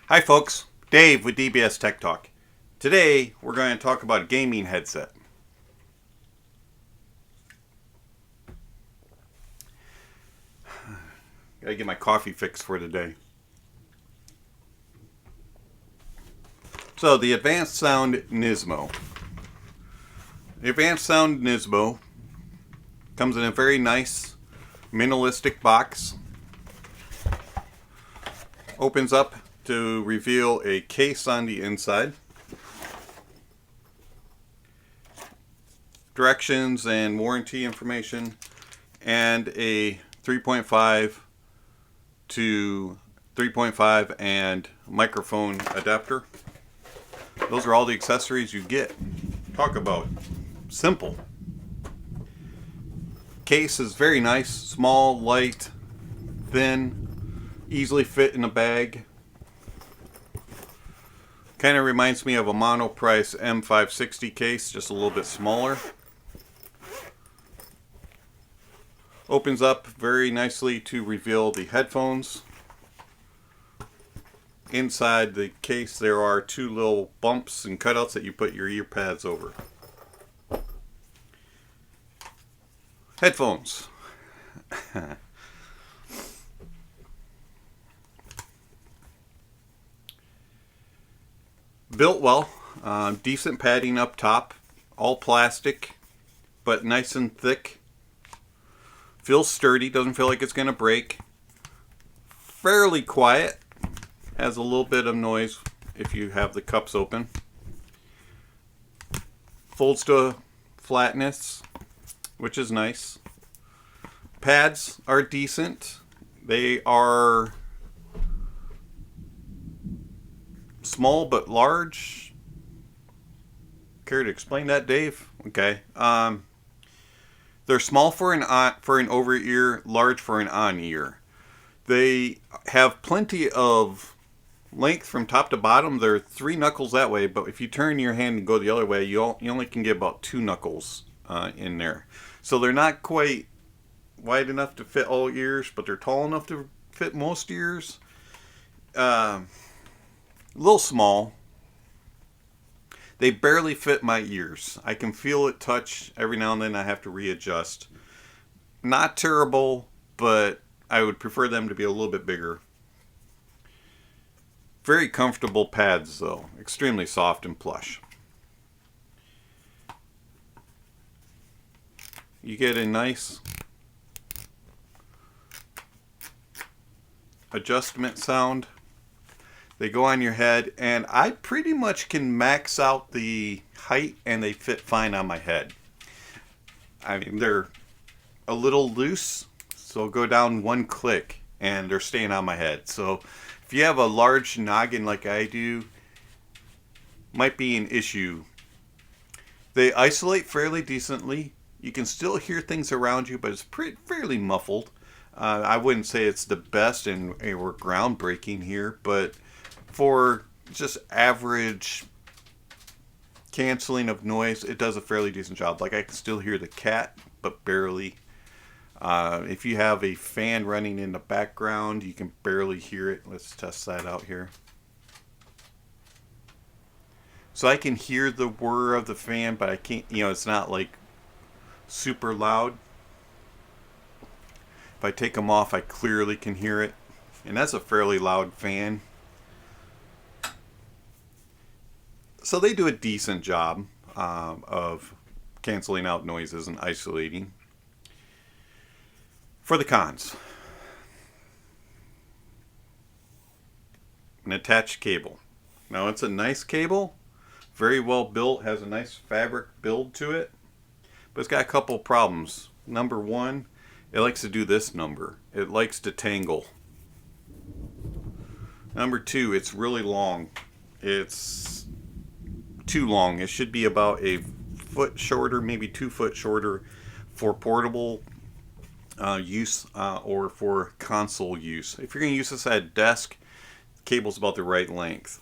Hi folks, Dave with DBS Tech Talk. Today we're going to talk about a gaming headset. Gotta get my coffee fixed for today. So the Adv-Sound Nismo. The Adv-Sound Nismo comes in a very nice minimalistic box. Opens up to reveal a case on the inside. Directions and warranty information, and a 3.5 to 3.5 and microphone adapter. Those are all the accessories you get. Talk about simple. Case is very nice, small, light, thin, easily fit in a bag. Kind of reminds me of a Monoprice M560 case, just a little bit smaller. Opens up very nicely to reveal the headphones. Inside the case there are two little bumps and cutouts that you put your ear pads over. Headphones. Built well, decent padding up top, all plastic, but nice and thick. Feels sturdy, doesn't feel like it's going to break. Fairly quiet, has a little bit of noise if you have the cups open. Folds to flatness, which is nice. Pads are decent. They are small but large. Care to explain that, Dave? Okay. They're small for an over ear, large for an on ear. They have plenty of length from top to bottom. They're 3 knuckles that way, but if you turn your hand and go the other way, you only can get about 2 knuckles in there. So they're not quite wide enough to fit all ears, but they're tall enough to fit most ears. A little small. They barely fit my ears. I can feel it touch every now and then. I have to readjust. Not terrible, but I would prefer them to be a little bit bigger. Very comfortable pads though. Extremely soft and plush. You get a nice adjustment sound. They go on your head, and I pretty much can max out the height and they fit fine on my head. I mean, they're a little loose, so go down one click and they're staying on my head. So if you have a large noggin like I do, might be an issue. They isolate fairly decently. You can still hear things around you, but it's fairly muffled. I wouldn't say it's the best and we're groundbreaking here, but for just average canceling of noise, it does a fairly decent job. Like I can still hear the cat, but barely. If you have a fan running in the background, you can barely hear it. Let's test that out here. So I can hear the whir of the fan, but I can't, it's not like super loud. If I take them off, I clearly can hear it. And that's a fairly loud fan. So they do a decent job of canceling out noises and isolating. For the cons, an attached cable. Now it's a nice cable, very well built, has a nice fabric build to it, but it's got a couple problems. Number one, it likes to do this number. It likes to tangle. Number two, it's really long. It's too long. It should be about a foot shorter, maybe 2 foot shorter for portable use or for console use. If you're going to use this at a desk, the cable's about the right length.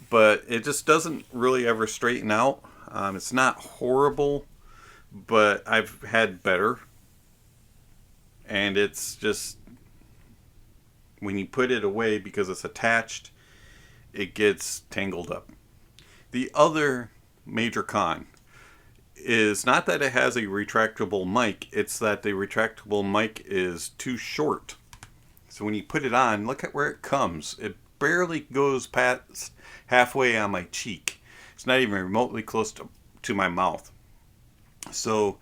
But it just doesn't really ever straighten out. It's not horrible, but I've had better. And it's just, when you put it away because it's attached, it gets tangled up. The other major con is not that it has a retractable mic, it's that the retractable mic is too short. So when you put it on, look at where it comes. It barely goes past halfway on my cheek. It's not even remotely close to my mouth. So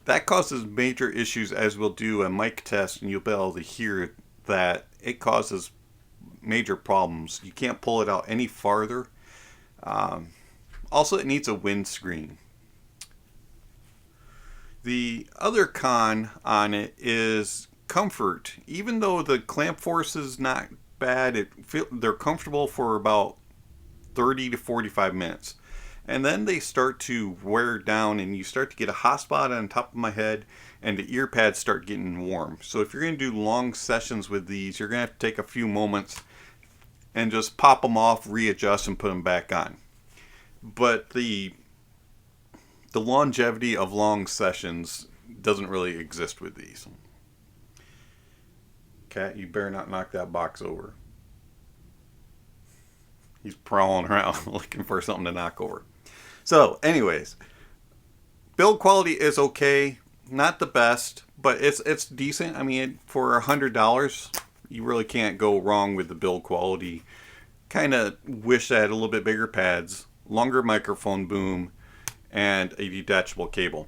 that causes major issues, as we'll do a mic test, and you'll be able to hear that it causes major problems. You can't pull it out any farther. Also, it needs a windscreen. The other con on it is comfort. Even though the clamp force is not bad, they're comfortable for about 30 to 45 minutes. And then they start to wear down, and you start to get a hot spot on top of my head, and the ear pads start getting warm. So if you're going to do long sessions with these, you're going to have to take a few moments and just pop them off, readjust, and put them back on. But the longevity of long sessions doesn't really exist with these. Cat, you better not knock that box over. He's prowling around looking for something to knock over. So, anyways, build quality is okay. Not the best, but it's decent. I mean, for $100, you really can't go wrong with the build quality. Kind of wish I had a little bit bigger pads, longer microphone boom, and a detachable cable.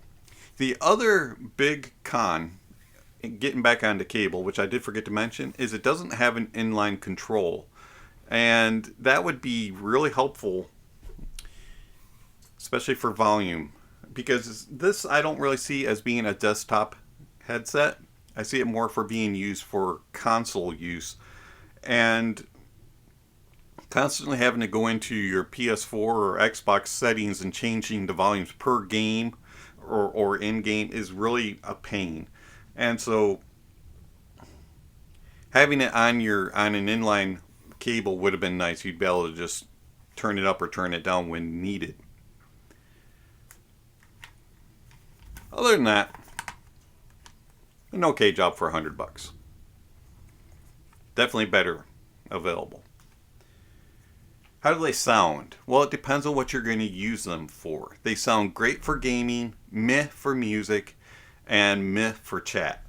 The other big con, getting back onto cable, which I did forget to mention, is it doesn't have an inline control. And that would be really helpful, especially for volume, because this I don't really see as being a desktop headset. I see it more for being used for console use, and constantly having to go into your PS4 or Xbox settings and changing the volumes per game or in game is really a pain. And so having it on an inline cable would have been nice. You'd be able to just turn it up or turn it down when needed. Other than that, an okay job for $100. Definitely better available. How do they sound? Well, it depends on what you're going to use them for. They sound great for gaming, meh for music, and meh for chat.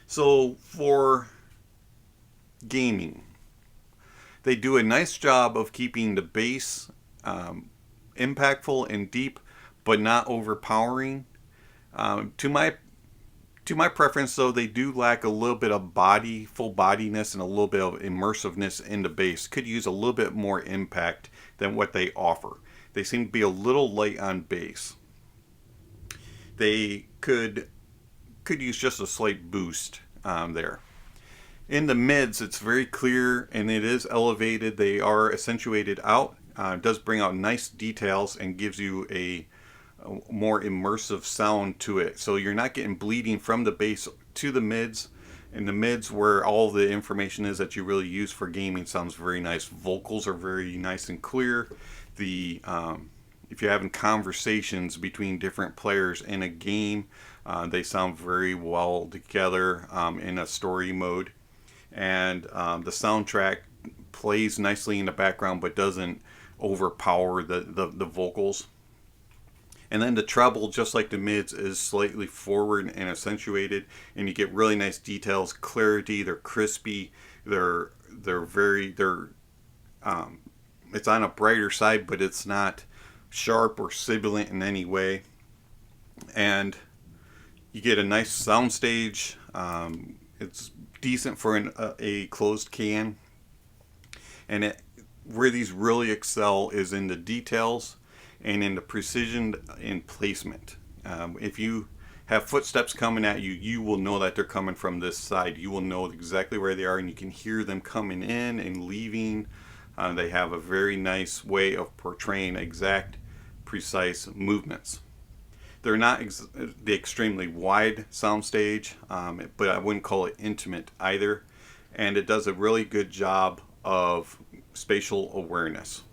So for gaming, they do a nice job of keeping the bass impactful and deep, but not overpowering. To my preference, though, they do lack a little bit of full bodiness and a little bit of immersiveness in the bass. Could use a little bit more impact than what they offer. They seem to be a little light on bass. They could use just a slight boost there. In the mids, it's very clear and it is elevated. They are accentuated out. It does bring out nice details and gives you a more immersive sound to it. So you're not getting bleeding from the bass to the mids. In the mids, where all the information is that you really use for gaming, sounds very nice. Vocals are very nice and clear. If you're having conversations between different players in a game, they sound very well together in a story mode. And the soundtrack plays nicely in the background but doesn't overpower the vocals. And then the treble, just like the mids, is slightly forward and accentuated, and you get really nice details, clarity. They're crispy. It's on a brighter side, but it's not sharp or sibilant in any way. And you get a nice soundstage. It's decent for a closed can. And where these really excel is in the details and in the precision in placement. If you have footsteps coming at you, you will know that they're coming from this side. You will know exactly where they are, and you can hear them coming in and leaving. They have a very nice way of portraying exact, precise movements. They're not the extremely wide soundstage, but I wouldn't call it intimate either. And it does a really good job of spatial awareness.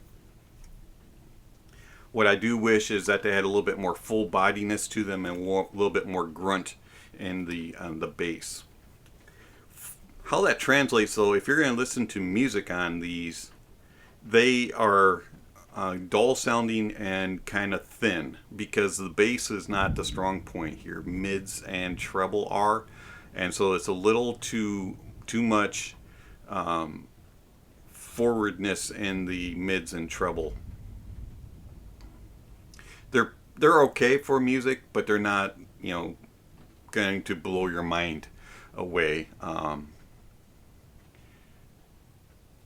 What I do wish is that they had a little bit more full bodiness to them and a little bit more grunt in the bass. How that translates, though, if you're going to listen to music on these, they are dull sounding and kind of thin because the bass is not the strong point here. Mids and treble are, and so it's a little too much forwardness in the mids and treble. They're okay for music, but they're not going to blow your mind away.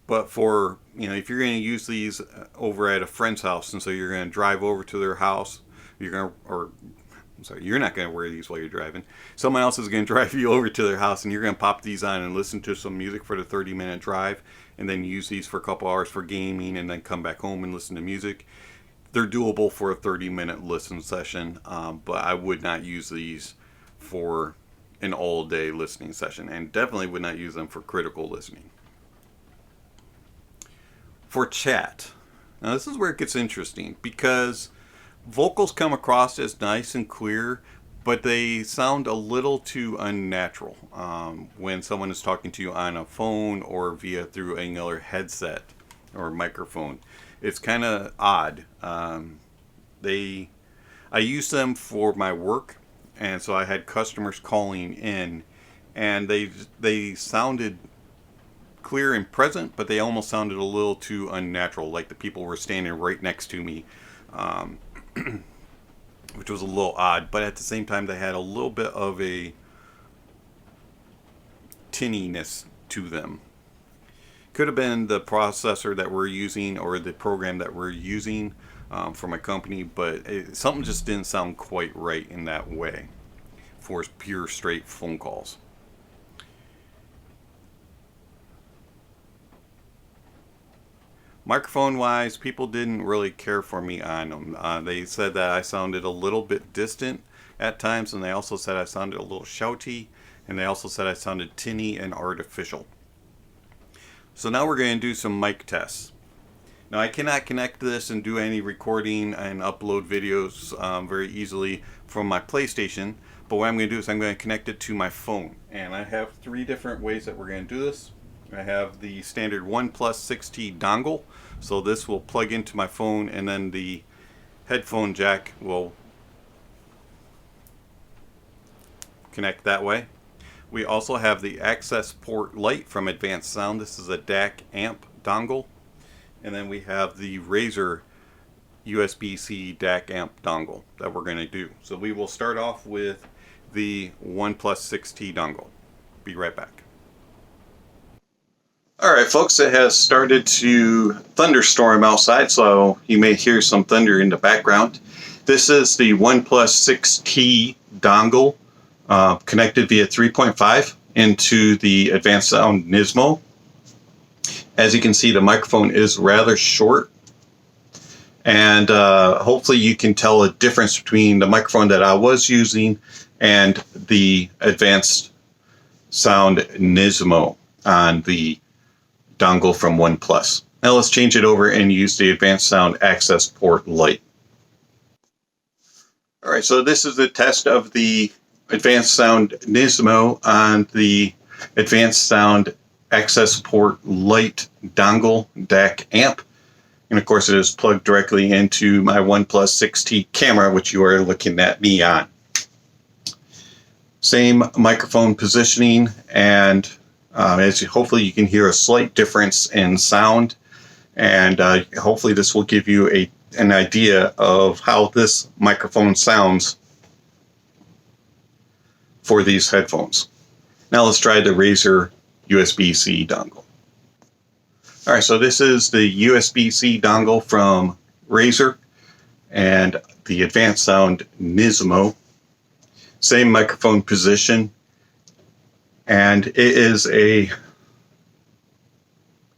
But for, if you're going to use these over at a friend's house, and so you're going to drive over to their house, you're not going to wear these while you're driving. Someone else is going to drive you over to their house, and you're going to pop these on and listen to some music for the 30-minute drive, and then use these for a couple hours for gaming, and then come back home and listen to music. They're doable for a 30-minute listen session, but I would not use these for an all-day listening session, and definitely would not use them for critical listening. For chat, now this is where it gets interesting, because vocals come across as nice and clear, but they sound a little too unnatural when someone is talking to you on a phone or through another headset or microphone. It's kind of odd. I use them for my work, and so I had customers calling in, and they sounded clear and present, but they almost sounded a little too unnatural, like the people were standing right next to me, which was a little odd. But at the same time, they had a little bit of a tinniness to them. Could have been the processor that we're using or the program that we're using for my company, but something just didn't sound quite right in that way for pure straight phone calls. Microphone wise, people didn't really care for me on them. They said that I sounded a little bit distant at times, and they also said I sounded a little shouty, and they also said I sounded tinny and artificial. So now we're going to do some mic tests. Now I cannot connect this and do any recording and upload videos very easily from my PlayStation, but what I'm going to do is I'm going to connect it to my phone. And I have 3 different ways that we're going to do this. I have the standard OnePlus 6T dongle, so this will plug into my phone, and then the headphone jack will connect that way. We also have the access port light from Adv-Sound. This is a DAC amp dongle. And then we have the Razer USB-C DAC amp dongle that we're going to do. So we will start off with the OnePlus 6T dongle. Be right back. Alright folks, it has started to thunderstorm outside, so you may hear some thunder in the background. This is the OnePlus 6T dongle connected via 3.5 into the Adv-Sound Nismo. As you can see, the microphone is rather short, and hopefully you can tell a difference between the microphone that I was using and the Adv-Sound Nismo on the dongle from OnePlus. Now let's change it over and use the Adv-Sound access port light. Alright, so this is the test of the Adv-Sound Nismo on the Adv-Sound access port light dongle DAC amp. And of course it is plugged directly into my OnePlus 6T camera, which you are looking at me on. Same microphone positioning, and hopefully you can hear a slight difference in sound, and hopefully this will give you an idea of how this microphone sounds for these headphones. Now let's try the Razer USB-C dongle. Alright, so this is the USB-C dongle from Razer and the Adv-Sound Nismo. Same microphone position. And it is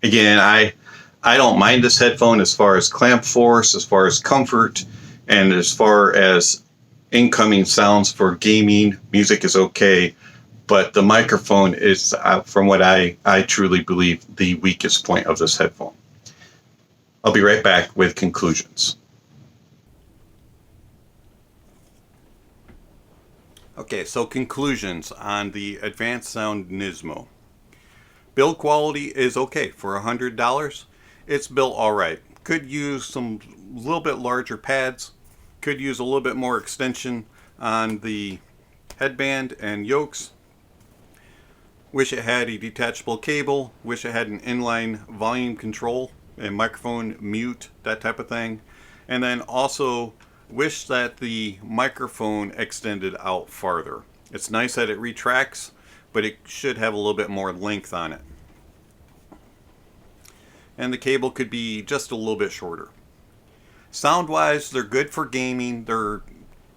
again, I don't mind this headphone as far as clamp force, as far as comfort, and as far as incoming sounds for gaming. Music is okay, but the microphone is, from what I truly believe, the weakest point of this headphone. I'll be right back with conclusions. Okay, so conclusions on the Adv-Sound Nismo. Build quality is okay for $100. It's built all right. Could use some little bit larger pads. Could use a little bit more extension on the headband and yokes. Wish it had a detachable cable. Wish it had an inline volume control and microphone mute, that type of thing. And then also wish that the microphone extended out farther. It's nice that it retracts, but it should have a little bit more length on it. And the cable could be just a little bit shorter. Sound wise, they're good for gaming. They're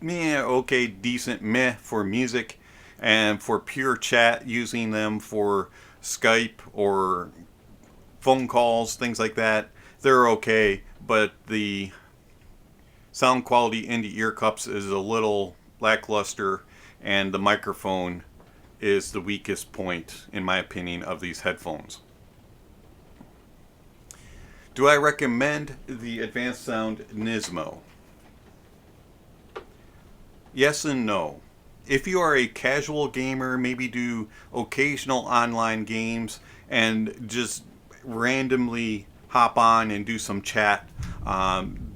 okay, decent meh for music, and for pure chat, using them for Skype or phone calls, things like that, they're okay, but the sound quality in the ear cups is a little lackluster, and the microphone is the weakest point, in my opinion, of these headphones. Do I recommend the Adv-Sound Nismo? Yes and no. If you are a casual gamer, maybe do occasional online games and just randomly hop on and do some chat,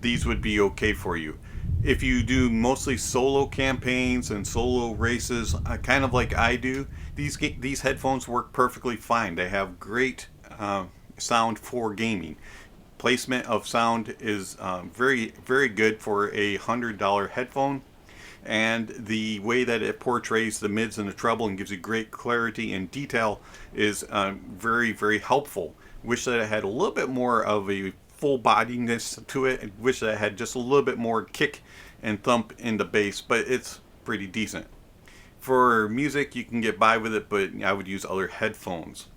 these would be okay for you. If you do mostly solo campaigns and solo races, kind of like I do, these headphones work perfectly fine. They have great sound for gaming. Placement of sound is very, very good for a $100 headphone, and the way that it portrays the mids and the treble and gives you great clarity and detail is very, very helpful. Wish that it had a little bit more of a full bodiness to it. I wish that it had just a little bit more kick and thump in the bass, but it's pretty decent. For music, you can get by with it, but I would use other headphones.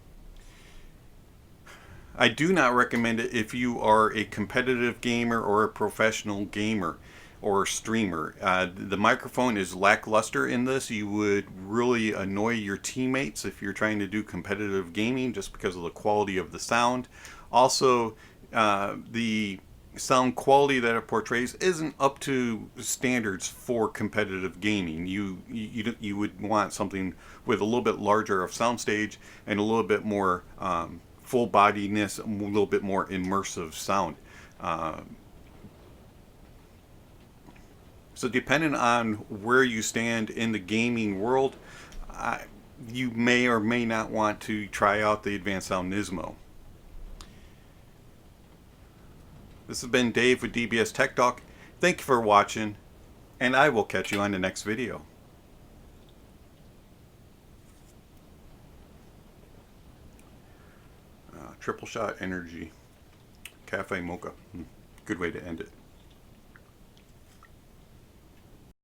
I do not recommend it if you are a competitive gamer or a professional gamer or streamer. The microphone is lackluster in this. You would really annoy your teammates if you're trying to do competitive gaming just because of the quality of the sound. Also, the sound quality that it portrays isn't up to standards for competitive gaming. You would want something with a little bit larger of soundstage and a little bit more full bodiness, a little bit more immersive sound. So depending on where you stand in the gaming world, you may or may not want to try out the Adv-Sound Nismo. This has been Dave with DBS Tech Talk. Thank you for watching, and I will catch you on the next video. Triple shot energy. Cafe mocha. Good way to end it.